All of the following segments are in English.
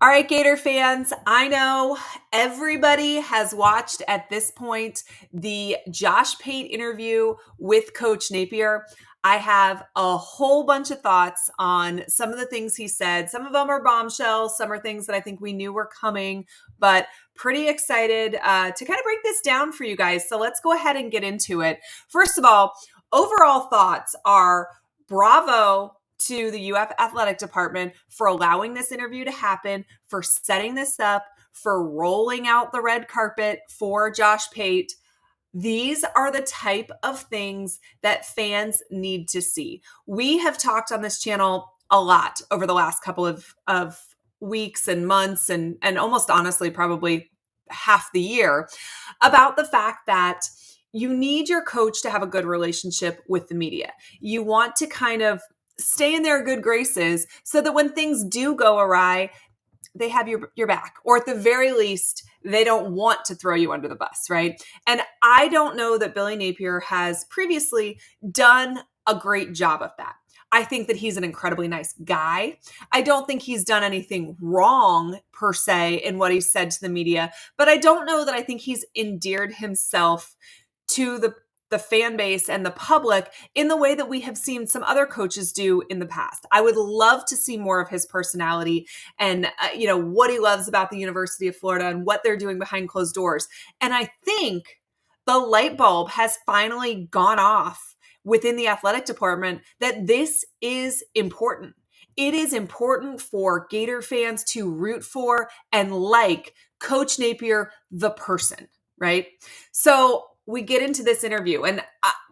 All right, Gator fans, I know everybody has watched at this point the Josh Pate interview with Coach Napier. I have a whole bunch of thoughts on some of the things he said. Some of them are bombshells, some are things that I think we knew were coming, but pretty excited to kind of break this down for you guys. So let's go ahead and get into it. First of all, overall thoughts are bravo to the UF athletic department for allowing this interview to happen, for setting this up, for rolling out the red carpet for Josh Pate. These are the type of things that fans need to see. We have talked on this channel a lot over the last couple of weeks and months and almost honestly probably half the year about the fact that you need your coach to have a good relationship with the media. You want to kind of stay in their good graces so that when things do go awry, they have your back, or at the very least, they don't want to throw you under the bus, right? And I don't know that Billy Napier has previously done a great job of that. I think that he's an incredibly nice guy. I don't think he's done anything wrong per se in what he said to the media, but I don't know that I think he's endeared himself to the fan base and the public in the way that we have seen some other coaches do in the past. I would love to see more of his personality and what he loves about the University of Florida and what they're doing behind closed doors. And I think the light bulb has finally gone off within the athletic department that this is important. It is important for Gator fans to root for and like Coach Napier, the person, right? So we get into this interview, and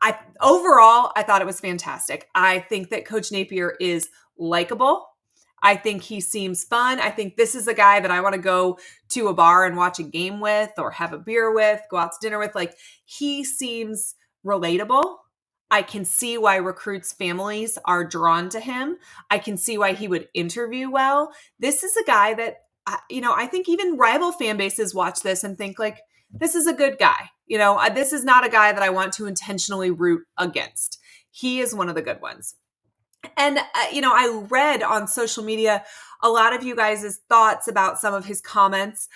I overall, I thought it was fantastic. I think that Coach Napier is likable. I think he seems fun. I think this is a guy that I want to go to a bar and watch a game with, or have a beer with, go out to dinner with. Like, he seems relatable. I can see why recruits' families are drawn to him. I can see why he would interview well. This is a guy that, I think even rival fan bases watch this and think like, this is a good guy. This is not a guy that I want to intentionally root against. He is one of the good ones. And, I read on social media a lot of you guys' thoughts about some of his comments.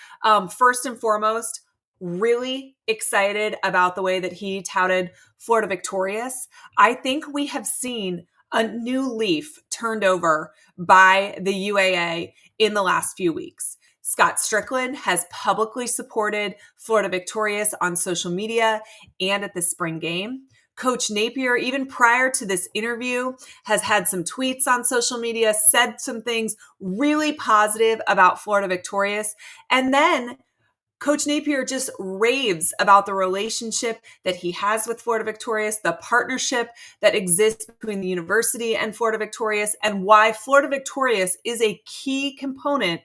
First and foremost, really excited about the way that he touted Florida Victorious. I think we have seen a new leaf turned over by the UAA in the last few weeks. Scott Strickland has publicly supported Florida Victorious on social media and at the spring game. Coach Napier, even prior to this interview, has had some tweets on social media, said some things really positive about Florida Victorious. And then Coach Napier just raves about the relationship that he has with Florida Victorious, the partnership that exists between the university and Florida Victorious, and why Florida Victorious is a key component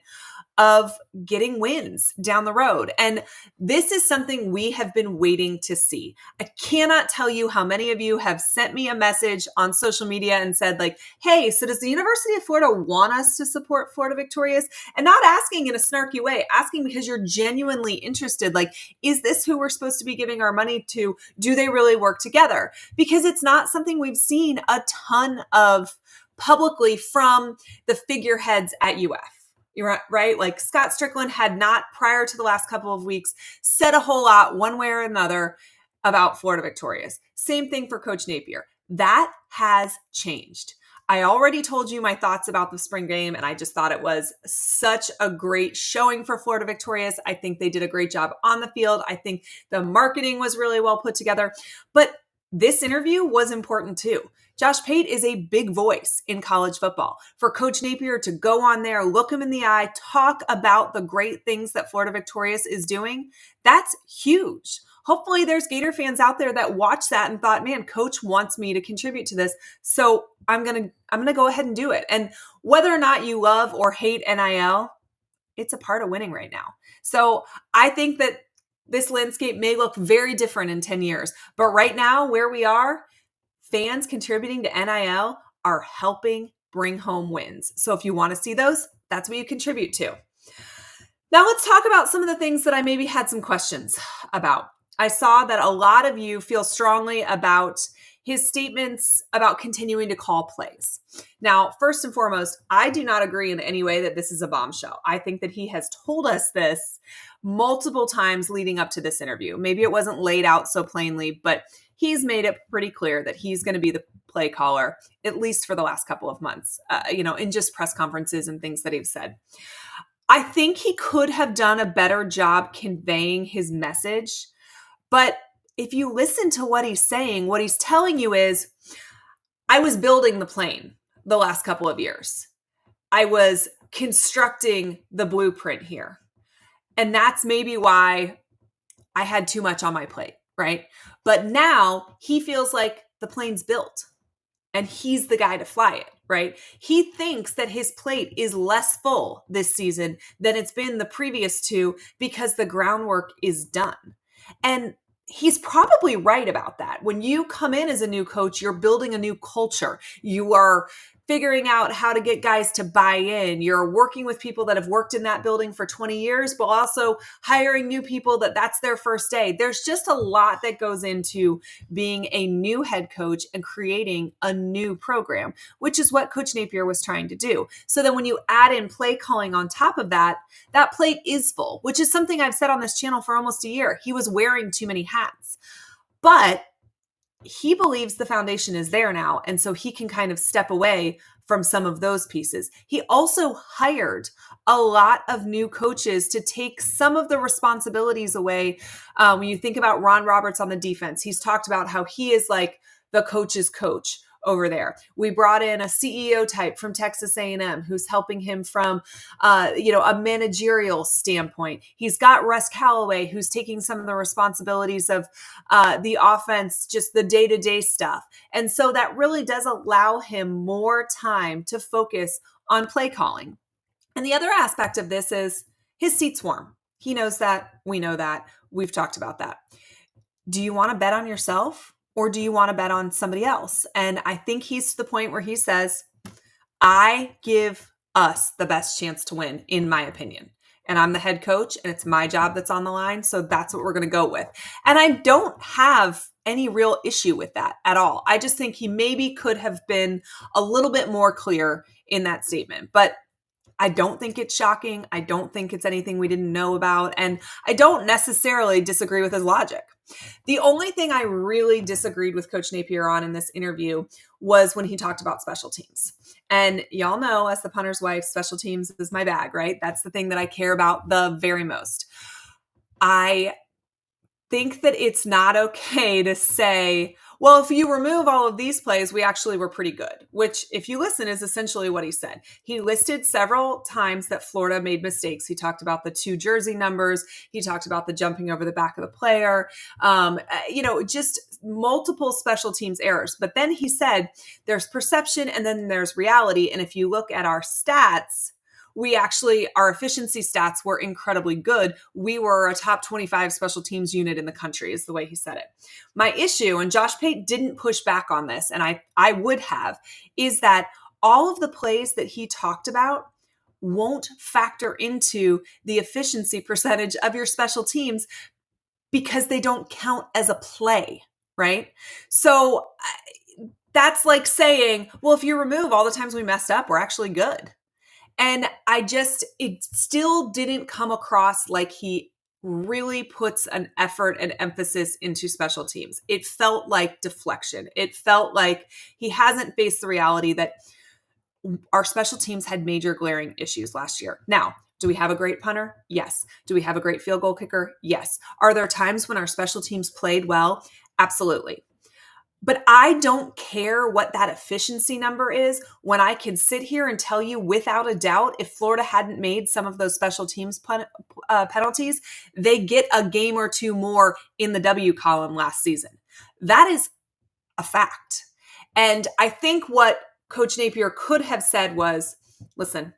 of getting wins down the road. And this is something we have been waiting to see. I cannot tell you how many of you have sent me a message on social media and said like, hey, so does the University of Florida want us to support Florida Victorious? And not asking in a snarky way, asking because you're genuinely interested. Like, is this who we're supposed to be giving our money to? Do they really work together? Because it's not something we've seen a ton of publicly from the figureheads at UF. You're right. Like, Scott Strickland had not, prior to the last couple of weeks, said a whole lot one way or another about Florida Victorious. Same thing for Coach Napier. That has changed. I already told you my thoughts about the spring game, and I just thought it was such a great showing for Florida Victorious. I think they did a great job on the field. I think the marketing was really well put together. But this interview was important too. Josh Pate is a big voice in college football. For Coach Napier to go on there, look him in the eye, talk about the great things that Florida Victorious is doing, that's huge. Hopefully there's Gator fans out there that watched that and thought, man, Coach wants me to contribute to this, so I'm gonna go ahead and do it. And whether or not you love or hate NIL, it's a part of winning right now. So I think that this landscape may look very different in 10 years, but right now where we are, fans contributing to NIL are helping bring home wins. So if you want to see those, that's what you contribute to. Now let's talk about some of the things that I maybe had some questions about. I saw that a lot of you feel strongly about his statements about continuing to call plays. Now, first and foremost, I do not agree in any way that this is a bombshell. I think that he has told us this multiple times leading up to this interview. Maybe it wasn't laid out so plainly, but he's made it pretty clear that he's going to be the play caller, at least for the last couple of months, in just press conferences and things that he's said. I think he could have done a better job conveying his message, but if you listen to what he's saying, what he's telling you is, I was building the plane the last couple of years. I was constructing the blueprint here. And that's maybe why I had too much on my plate, right? But now he feels like the plane's built and he's the guy to fly it, right? He thinks that his plate is less full this season than it's been the previous two because the groundwork is done. And he's probably right about that. When you come in as a new coach, you're building a new culture. You are figuring out how to get guys to buy in. You're working with people that have worked in that building for 20 years, but also hiring new people that's their first day. There's just a lot that goes into being a new head coach and creating a new program, which is what Coach Napier was trying to do. So then when you add in play calling on top of that, that plate is full, which is something I've said on this channel for almost a year. He was wearing too many hats, but he believes the foundation is there now. And so he can kind of step away from some of those pieces. He also hired a lot of new coaches to take some of the responsibilities away. When you think about Ron Roberts on the defense, he's talked about how he is like the coach's coach over there. We brought in a CEO type from Texas A&M who's helping him from, a managerial standpoint. He's got Russ Callaway who's taking some of the responsibilities of the offense, just the day-to-day stuff. And so that really does allow him more time to focus on play calling. And the other aspect of this is his seat's warm. He knows that. We know that. We've talked about that. Do you want to bet on yourself? Or do you want to bet on somebody else? And I think he's to the point where he says, I give us the best chance to win, in my opinion. And I'm the head coach and it's my job that's on the line. So that's what we're going to go with. And I don't have any real issue with that at all. I just think he maybe could have been a little bit more clear in that statement. But I don't think it's shocking. I don't think it's anything we didn't know about. And I don't necessarily disagree with his logic. The only thing I really disagreed with Coach Napier on in this interview was when he talked about special teams. And y'all know, as the punter's wife, special teams is my bag, right? That's the thing that I care about the very most. I think that it's not okay to say, well, if you remove all of these plays, we actually were pretty good, which if you listen is essentially what he said. He listed several times that Florida made mistakes. He talked about the 2 jersey numbers. He talked about the jumping over the back of the player, just multiple special teams errors. But then he said there's perception and then there's reality. And if you look at our stats, our efficiency stats were incredibly good. We were a top 25 special teams unit in the country, is the way he said it. My issue, and Josh Pate didn't push back on this, and I would have, is that all of the plays that he talked about won't factor into the efficiency percentage of your special teams because they don't count as a play, right? So that's like saying, well, if you remove all the times we messed up, we're actually good. And it still didn't come across like he really puts an effort and emphasis into special teams. It felt like deflection. It felt like he hasn't faced the reality that our special teams had major glaring issues last year. Now, do we have a great punter? Yes. Do we have a great field goal kicker? Yes. Are there times when our special teams played well? Absolutely. But I don't care what that efficiency number is when I can sit here and tell you without a doubt, if Florida hadn't made some of those special teams penalties, they get a game or two more in the W column last season. That is a fact. And I think what Coach Napier could have said was, listen,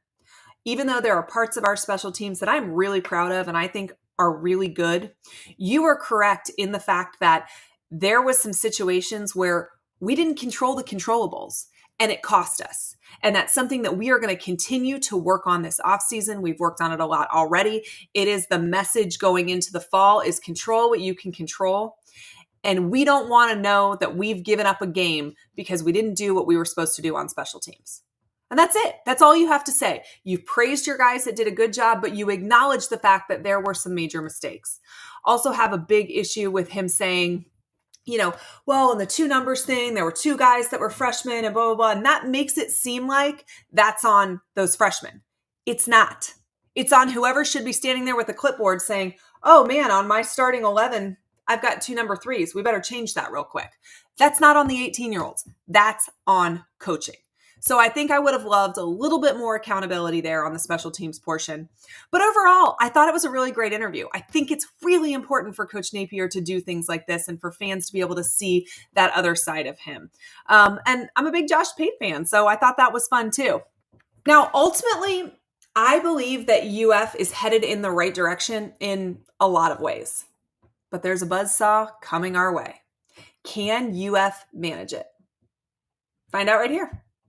even though there are parts of our special teams that I'm really proud of and I think are really good, you are correct in the fact that there was some situations where we didn't control the controllables and it cost us. And that's something that we are going to continue to work on this offseason. We've worked on it a lot already. It is the message going into the fall is control what you can control. And we don't want to know that we've given up a game because we didn't do what we were supposed to do on special teams. And that's it. That's all you have to say. You praised your guys that did a good job, but you acknowledged the fact that there were some major mistakes. Also have a big issue with him saying, well, in the two numbers thing, there were two guys that were freshmen and blah, blah, blah. And that makes it seem like that's on those freshmen. It's not. It's on whoever should be standing there with a clipboard saying, oh man, on my starting 11, I've got two number threes. We better change that real quick. That's not on the 18-year-olds. That's on coaching. So I think I would have loved a little bit more accountability there on the special teams portion. But overall, I thought it was a really great interview. I think it's really important for Coach Napier to do things like this and for fans to be able to see that other side of him. And I'm a big Josh Pate fan, so I thought that was fun too. Now, ultimately, I believe that UF is headed in the right direction in a lot of ways. But there's a buzzsaw coming our way. Can UF manage it? Find out right here.